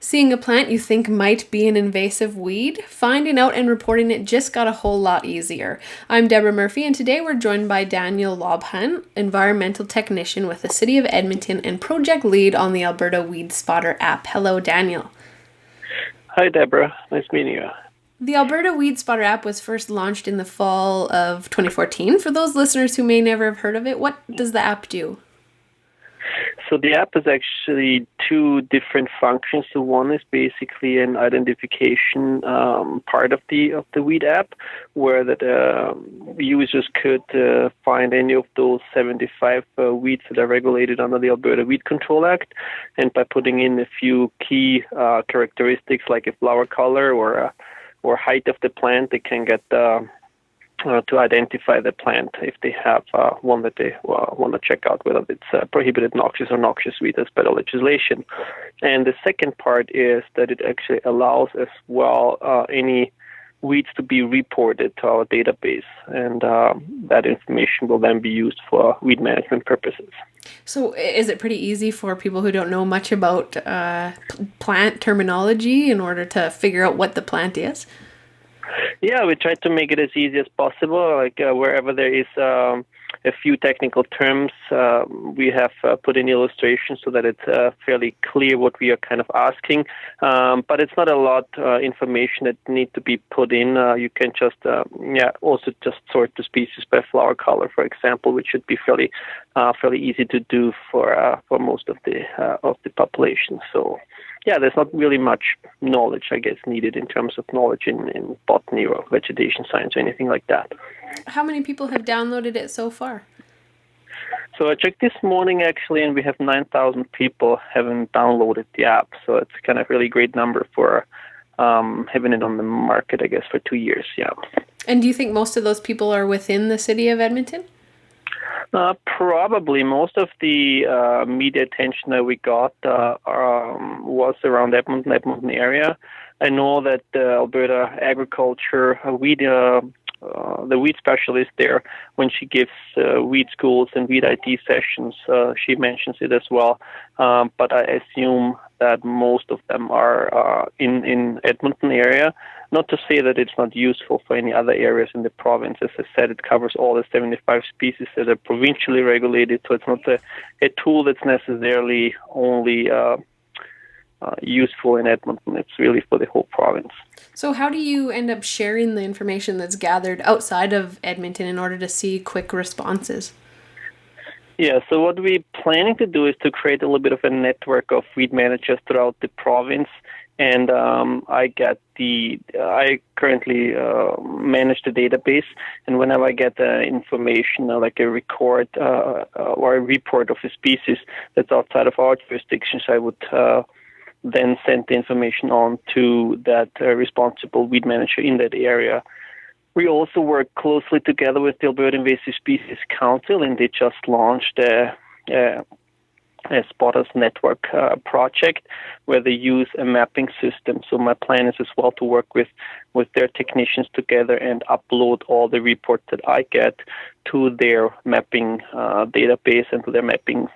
Seeing a plant you think might be an invasive weed, finding out and reporting it just got a whole lot easier. I'm Deborah Murphy, and today we're joined by Daniel Lobhan, environmental technician with the City of Edmonton and project lead on the Alberta Weed Spotter app. Hello, Daniel. Hi, Deborah. Nice meeting you. The Alberta Weed Spotter app was first launched in the fall of 2014. For those listeners who may never have heard of it, what does the app do? So the app is actually two different functions. So one is basically an identification part of the weed app, where that users could find any of those 75 weeds that are regulated under the Alberta Weed Control Act, and by putting in a few key characteristics like a flower color or height of the plant, they can get to identify the plant if they have one that they want to check out whether it's prohibited noxious or noxious weed as per the legislation. And the second part is that it actually allows as well any weeds to be reported to our database, and that information will then be used for weed management purposes. So is it pretty easy for people who don't know much about plant terminology in order to figure out what the plant is? Yeah, we try to make it as easy as possible. Like wherever there is a few technical terms, we have put in illustrations so that it's fairly clear what we are kind of asking. But it's not a lot information that need to be put in. You can just also just sort the species by flower color, for example, which should be fairly easy to do for most of the population. So. Yeah, there's not really much knowledge, I guess, needed in terms of knowledge in botany or vegetation science or anything like that. How many people have downloaded it so far? So I checked this morning, actually, and we have 9,000 people having downloaded the app. So it's kind of really great number for having it on the market, I guess, for 2 years, yeah. And do you think most of those people are within the City of Edmonton? Probably most of the media attention that we got was around Edmonton area. I know that Alberta Agriculture, the weed specialist there, when she gives weed schools and weed ID sessions, she mentions it as well. But I assume that most of them are in Edmonton area. Not to say that it's not useful for any other areas in the province. As I said, it covers all the 75 species that are provincially regulated, so it's not a tool that's necessarily only useful in Edmonton. It's really for the whole province. So how do you end up sharing the information that's gathered outside of Edmonton in order to see quick responses? Yeah, so what we're planning to do is to create a little bit of a network of weed managers throughout the province. And I currently manage the database, and whenever I get information like a record or a report of a species that's outside of our jurisdictions, I would then send the information on to that responsible weed manager in that area. We also work closely together with the Alberta Invasive Species Council, and they just launched a Spotters Network project where they use a mapping system. So my plan is as well to work with their technicians together and upload all the reports that I get to their mapping database and to their mapping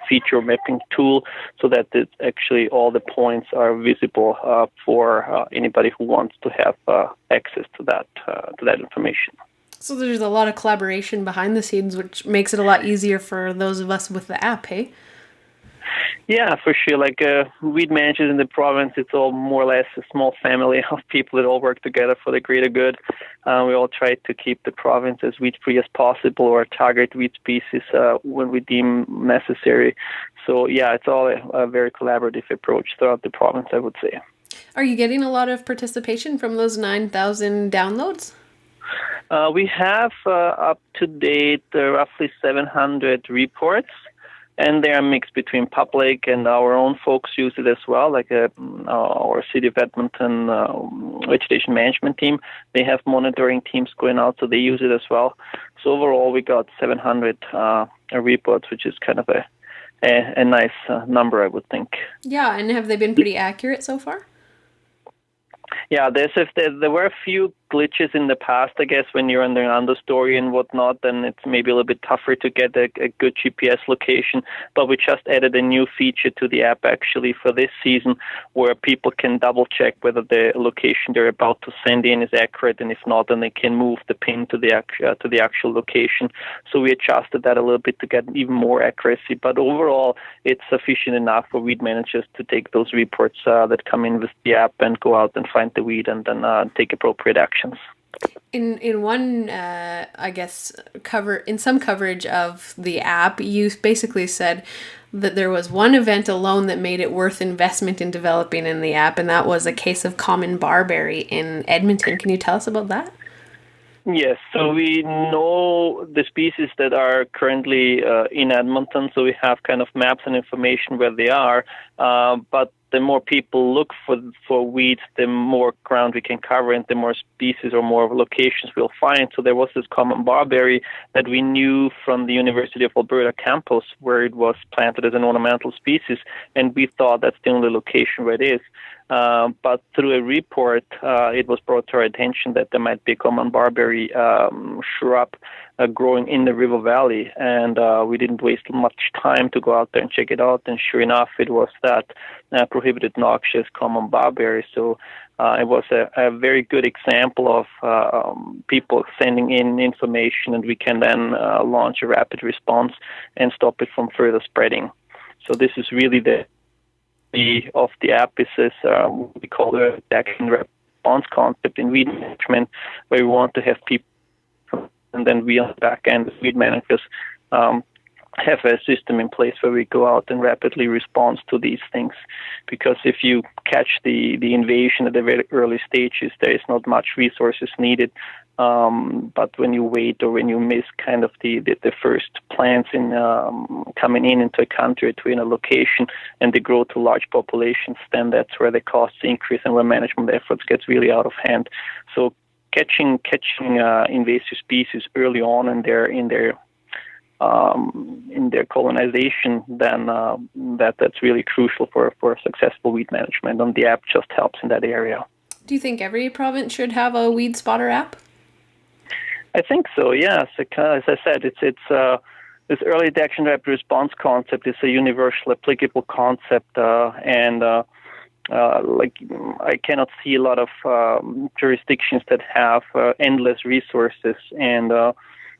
tool, so that actually all the points are visible for anybody who wants to have access to that information. So there's a lot of collaboration behind the scenes, which makes it a lot easier for those of us with the app, hey? Yeah, for sure. Like weed managers in the province, it's all more or less a small family of people that all work together for the greater good. We all try to keep the province as weed-free as possible, or target weed species when we deem necessary. So yeah, it's all a very collaborative approach throughout the province, I would say. Are you getting a lot of participation from those 9,000 downloads? We have up to date roughly 700 reports. And they are mixed between public and our own folks use it as well, like our City of Edmonton vegetation management team. They have monitoring teams going out, so they use it as well. So overall, we got 700 reports, which is kind of a nice number, I would think. Yeah, and have they been pretty accurate so far? Yeah, there were a few glitches in the past, I guess, when you're in the understory and whatnot, then it's maybe a little bit tougher to get a good GPS location. But we just added a new feature to the app actually for this season, where people can double check whether the location they're about to send in is accurate, and if not, then they can move the pin to the actual location. So we adjusted that a little bit to get even more accuracy. But overall, it's sufficient enough for weed managers to take those reports that come in with the app and go out and find the weed and then take appropriate actions. In one, I guess, in some coverage of the app, you basically said that there was one event alone that made it worth investment in developing in the app, and that was a case of common barberry in Edmonton. Can you tell us about that? Yes, so we know the species that are currently in Edmonton, so we have kind of maps and information where they are, but the more people look for weeds, the more ground we can cover and the more species or more locations we'll find. So there was this common barberry that we knew from the University of Alberta campus where it was planted as an ornamental species, and we thought that's the only location where it is. But through a report, it was brought to our attention that there might be a common barberry shrub growing in the river valley, and we didn't waste much time to go out there and check it out, and sure enough, it was that prohibited noxious common barberry. So it was a very good example of people sending in information, and we can then launch a rapid response and stop it from further spreading. So this is really the of the app is this we call the action response concept in weed management, where we want to have people, and then we on the back end as weed managers have a system in place where we go out and rapidly respond to these things. Because if you catch the invasion at the very early stages, there is not much resources needed. But when you wait or when you miss kind of the first plants in coming into a country to in a location and they grow to large populations, then that's where the costs increase and where management efforts gets really out of hand. So catching invasive species early on in their colonization, then that's really crucial for successful weed management, and the app just helps in that area. Do you think every province should have a weed spotter app? I think so, yes. As I said, it's this early detection rapid response concept is a universal applicable concept, and I cannot see a lot of jurisdictions that have endless resources, and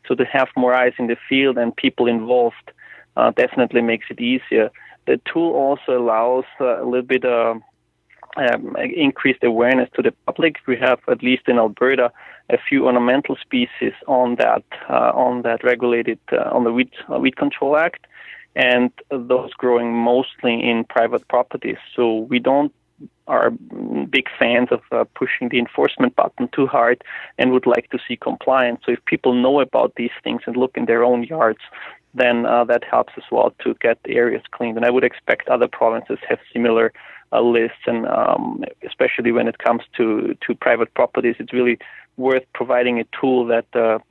so to have more eyes in the field and people involved definitely makes it easier. The tool also allows a little bit increased awareness to the public. We have, at least in Alberta, a few ornamental species on that regulated on the Weed Control Act, and those growing mostly in private properties. So we are big fans of pushing the enforcement button too hard and would like to see compliance. So if people know about these things and look in their own yards, then that helps as well to get the areas cleaned. And I would expect other provinces have similar lists, and especially when it comes to private properties, it's really worth providing a tool that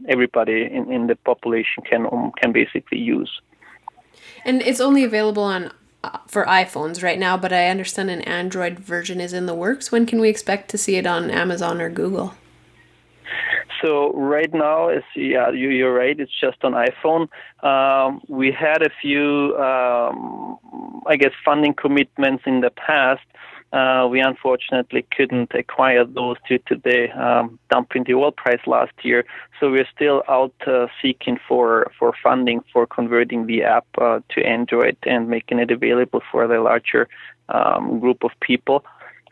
everybody in the population can basically use. And it's only available on for iPhones right now, but I understand an Android version is in the works. When can we expect to see it on Amazon or Google? So right now, you're right. It's just on iPhone. We had a few, funding commitments in the past. We unfortunately couldn't acquire those due to the dump in the oil price last year. So we're still out seeking for funding for converting the app to Android and making it available for the larger group of people.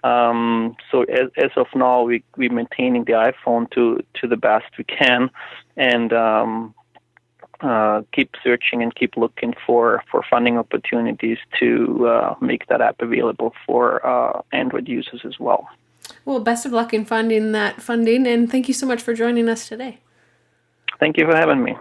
So as of now, we're maintaining the iPhone to the best we can, and keep searching and keep looking for funding opportunities to make that app available for Android users as well. Well, best of luck in finding that funding, and thank you so much for joining us today. Thank you for having me.